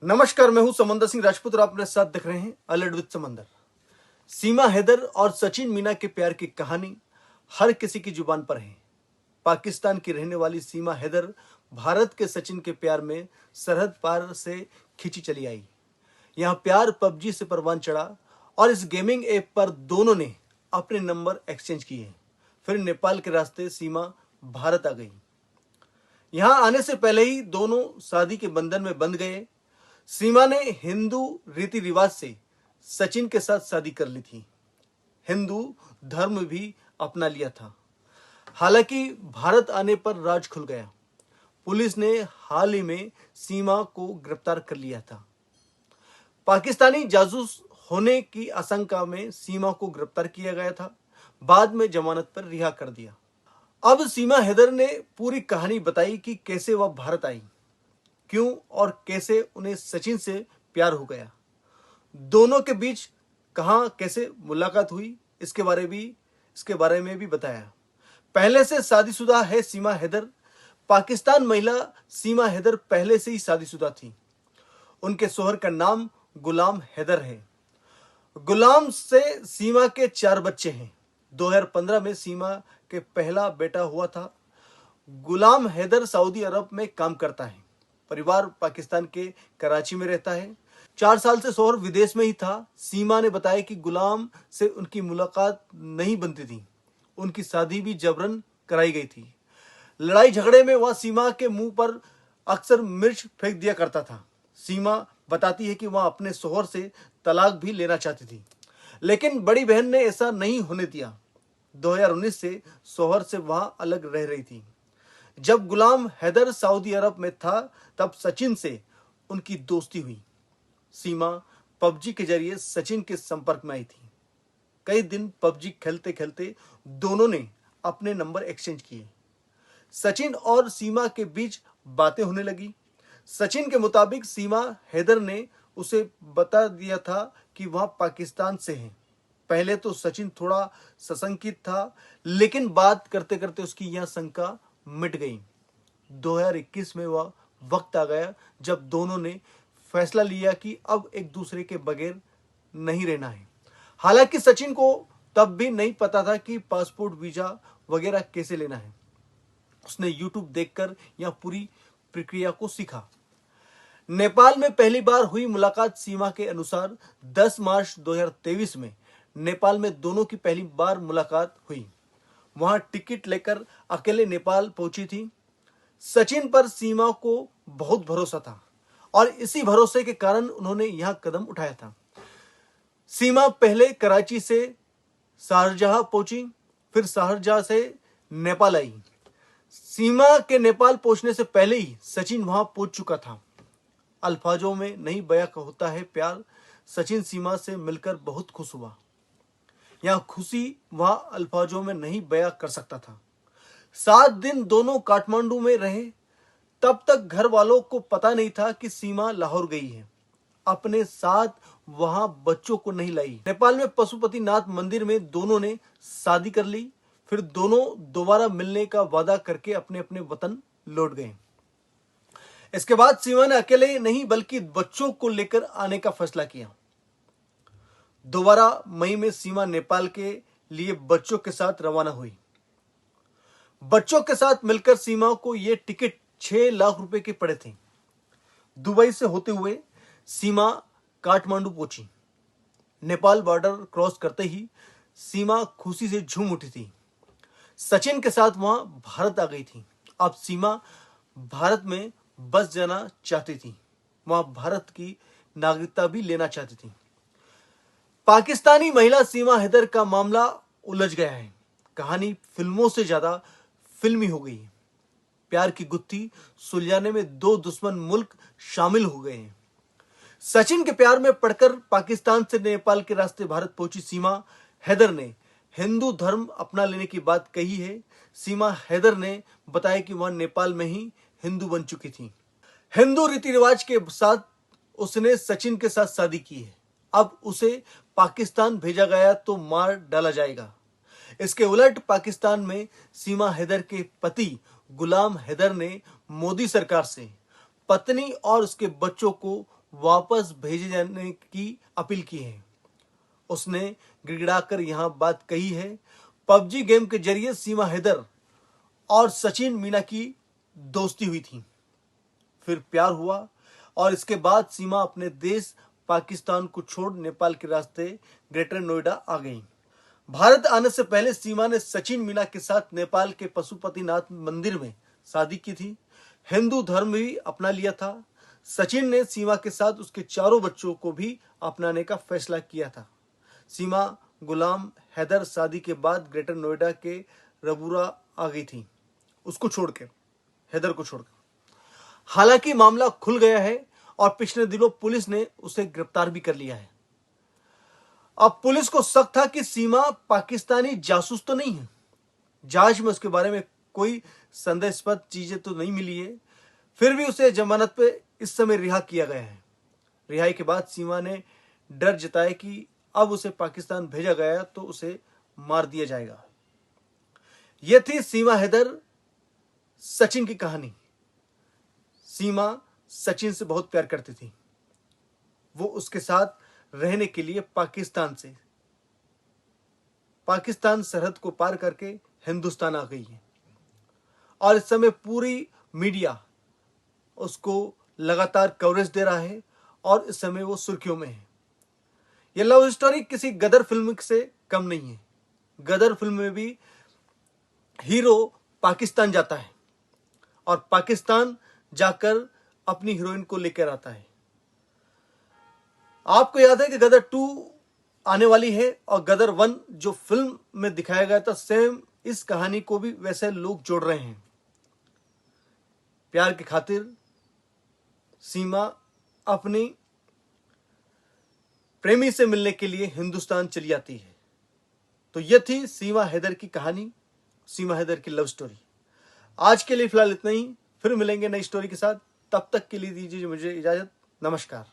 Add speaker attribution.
Speaker 1: नमस्कार, मैं हूं समंदर सिंह राजपूत और आप मेरे साथ देख रहे हैं अलर्ट विद समंदर। सीमा हैदर और सचिन मीना के प्यार की कहानी हर किसी की जुबान पर है। पाकिस्तान की रहने वाली सीमा हैदर भारत के सचिन के प्यार में सरहद पार से खिंची चली आई। यहाँ प्यार पबजी से परवान चढ़ा और इस गेमिंग ऐप पर दोनों ने अपने नंबर एक्सचेंज किए। फिर नेपाल के रास्ते सीमा भारत आ गई। यहाँ आने से पहले ही दोनों शादी के बंधन में बंध गए। सीमा ने हिंदू रीति रिवाज से सचिन के साथ शादी कर ली थी। हिंदू धर्म भी अपना लिया था। हालांकि भारत आने पर राज खुल गया। पुलिस ने हाल ही में सीमा को गिरफ्तार कर लिया था। पाकिस्तानी जासूस होने की आशंका में सीमा को गिरफ्तार किया गया था। बाद में जमानत पर रिहा कर दिया। अब सीमा हैदर ने पूरी कहानी बताई कि कैसे वह भारत आई, क्यों और कैसे उन्हें सचिन से प्यार हो गया, दोनों के बीच कहां कैसे मुलाकात हुई, इसके बारे में भी बताया। पहले से शादीशुदा है सीमा हैदर। पाकिस्तान महिला सीमा हैदर पहले से ही शादीशुदा थी। उनके शोहर का नाम गुलाम हैदर है। गुलाम से सीमा के 4 बच्चे हैं। 2015 में सीमा के पहला बेटा हुआ था। गुलाम हैदर सऊदी अरब में काम करता है। परिवार पाकिस्तान के कराची में रहता है। 4 साल से शोहर विदेश में ही था। सीमा ने बताया कि गुलाम से उनकी मुलाकात नहीं बनती थी। उनकी शादी भी जबरन कराई गई थी। लड़ाई झगड़े में वह सीमा के मुंह पर अक्सर मिर्च फेंक दिया करता था। सीमा बताती है कि वह अपने शोहर से तलाक भी लेना चाहती थी, लेकिन बड़ी बहन ने ऐसा नहीं होने दिया। 2019 से शोहर से वह अलग रह रही थी। जब गुलाम हैदर सऊदी अरब में था तब सचिन से उनकी दोस्ती हुई। सीमा पबजी के जरिए सचिन के संपर्क में आई थी। कई दिन पबजी खेलते खेलते दोनों ने अपने नंबर एक्सचेंज किए। सचिन और सीमा के बीच बातें होने लगी। सचिन के मुताबिक सीमा हैदर ने उसे बता दिया था कि वह पाकिस्तान से है। पहले तो सचिन थोड़ा सशंकित था, लेकिन बात करते करते उसकी यह शंका मिट गई। 2021 में वह वक्त आ गया जब दोनों ने फैसला लिया कि अब एक दूसरे के बगैर नहीं रहना है। हालांकि सचिन को तब भी नहीं पता था कि पासपोर्ट वीजा वगैरह कैसे लेना है। उसने यूट्यूब देखकर यह पूरी प्रक्रिया को सीखा। नेपाल में पहली बार हुई मुलाकात सीमा के अनुसार 10 मार्च 2023 में नेपाल में दोनों की पहली बार मुलाकात हुई। वहां टिकट लेकर अकेले नेपाल पहुंची थी। सचिन पर सीमा को बहुत भरोसा था और इसी भरोसे के कारण उन्होंने यह कदम उठाया था। सीमा पहले कराची से शारजाह पहुंची, फिर शारजाह से नेपाल आई। सीमा के नेपाल पहुंचने से पहले ही सचिन वहां पहुंच चुका था। अल्फाजों में नहीं बयां होता है प्यार। सचिन सीमा से मिलकर बहुत खुश हुआ। यह खुशी वह अल्फाजों में नहीं बयां कर सकता था। 7 दिन दोनों काठमांडू में रहे। तब तक घर वालों को पता नहीं था कि सीमा लाहौर गई है। अपने साथ वहां बच्चों को नहीं लाई। नेपाल में पशुपतिनाथ मंदिर में दोनों ने शादी कर ली। फिर दोनों दोबारा मिलने का वादा करके अपने अपने वतन लौट गए। इसके बाद सीमा ने अकेले नहीं बल्कि बच्चों को लेकर आने का फैसला किया। दोबारा मई में सीमा नेपाल के लिए बच्चों के साथ रवाना हुई। बच्चों के साथ मिलकर सीमा को ये टिकट 6 लाख रुपए के पड़े थे। दुबई से होते हुए सीमा काठमांडू पहुंची। नेपाल बॉर्डर क्रॉस करते ही सीमा खुशी से झूम उठी थी। सचिन के साथ वहां भारत आ गई थी। अब सीमा भारत में बस जाना चाहती थी। वहां भारत की नागरिकता भी लेना चाहती थी। पाकिस्तानी महिला सीमा हैदर का मामला उलझ गया है। कहानी फिल्मों से ज्यादा फिल्मी हो गई है। प्यार की गुत्थी सुलझाने में 2 दुश्मन मुल्क शामिल हो गए हैं। सचिन के प्यार में पड़कर पाकिस्तान से नेपाल के रास्ते भारत पहुंची सीमा हैदर ने हिंदू धर्म अपना लेने की बात कही है। सीमा हैदर ने बताया कि वह नेपाल में ही हिंदू बन चुकी थी। हिंदू रीति रिवाज के साथ उसने सचिन के साथ शादी की है। अब उसे पाकिस्तान भेजा गया तो मार डाला जाएगा। इसके उलट पाकिस्तान में सीमा हैदर के पति गुलाम हैदर ने मोदी सरकार से पत्नी और उसके बच्चों को वापस भेजे जाने की अपील की है। उसने गिड़गिड़ाकर यहां बात कही है। पबजी गेम के जरिए सीमा हैदर और सचिन मीना की दोस्ती हुई थी, फिर प्यार हुआ और इसके बाद सीमा अपने देश पाकिस्तान को छोड़ नेपाल के रास्ते ग्रेटर नोएडा आ गई। भारत आने से पहले सीमा ने सचिन मीना के साथ नेपाल के पशुपतिनाथ मंदिर में शादी की थी। हिंदू धर्म भी अपना लिया था। सचिन ने सीमा के साथ उसके चारों बच्चों को भी अपनाने का फैसला किया था। सीमा गुलाम हैदर शादी के बाद ग्रेटर नोएडा के रबूरा आ गई थी, उसको छोड़ के, हैदर को छोड़कर। हालांकि मामला खुल गया है और पिछले दिनों पुलिस ने उसे गिरफ्तार भी कर लिया है। अब पुलिस को शक था कि सीमा पाकिस्तानी जासूस तो नहीं है। जांच में उसके बारे में कोई संदेहास्पद चीजें तो नहीं मिली है, फिर भी उसे जमानत पे इस समय रिहा किया गया है। रिहाई के बाद सीमा ने डर जताया कि अब उसे पाकिस्तान भेजा गया तो उसे मार दिया जाएगा। यह थी सीमा हैदर सचिन की कहानी। सीमा सचिन से बहुत प्यार करती थी। वो उसके साथ रहने के लिए पाकिस्तान सरहद को पार करके हिंदुस्तान आ गई है और इस समय पूरी मीडिया उसको लगातार कवरेज दे रहा है और इस समय वो सुर्खियों में है। यह लव स्टोरी किसी गदर फिल्म से कम नहीं है। गदर फिल्म में भी हीरो पाकिस्तान जाता है और पाकिस्तान जाकर अपनी हीरोइन को लेकर आता है। आपको याद है कि गदर 2 आने वाली है और गदर 1 जो फिल्म में दिखाया गया था, सेम इस कहानी को भी वैसे लोग जोड़ रहे हैं। प्यार की खातिर सीमा अपनी प्रेमी से मिलने के लिए हिंदुस्तान चली जाती है। तो यह थी सीमा हैदर की कहानी, सीमा हैदर की लव स्टोरी। आज के लिए फिलहाल इतना ही, फिर मिलेंगे नई स्टोरी के साथ। तब तक के लिए दीजिए मुझे इजाजत। नमस्कार।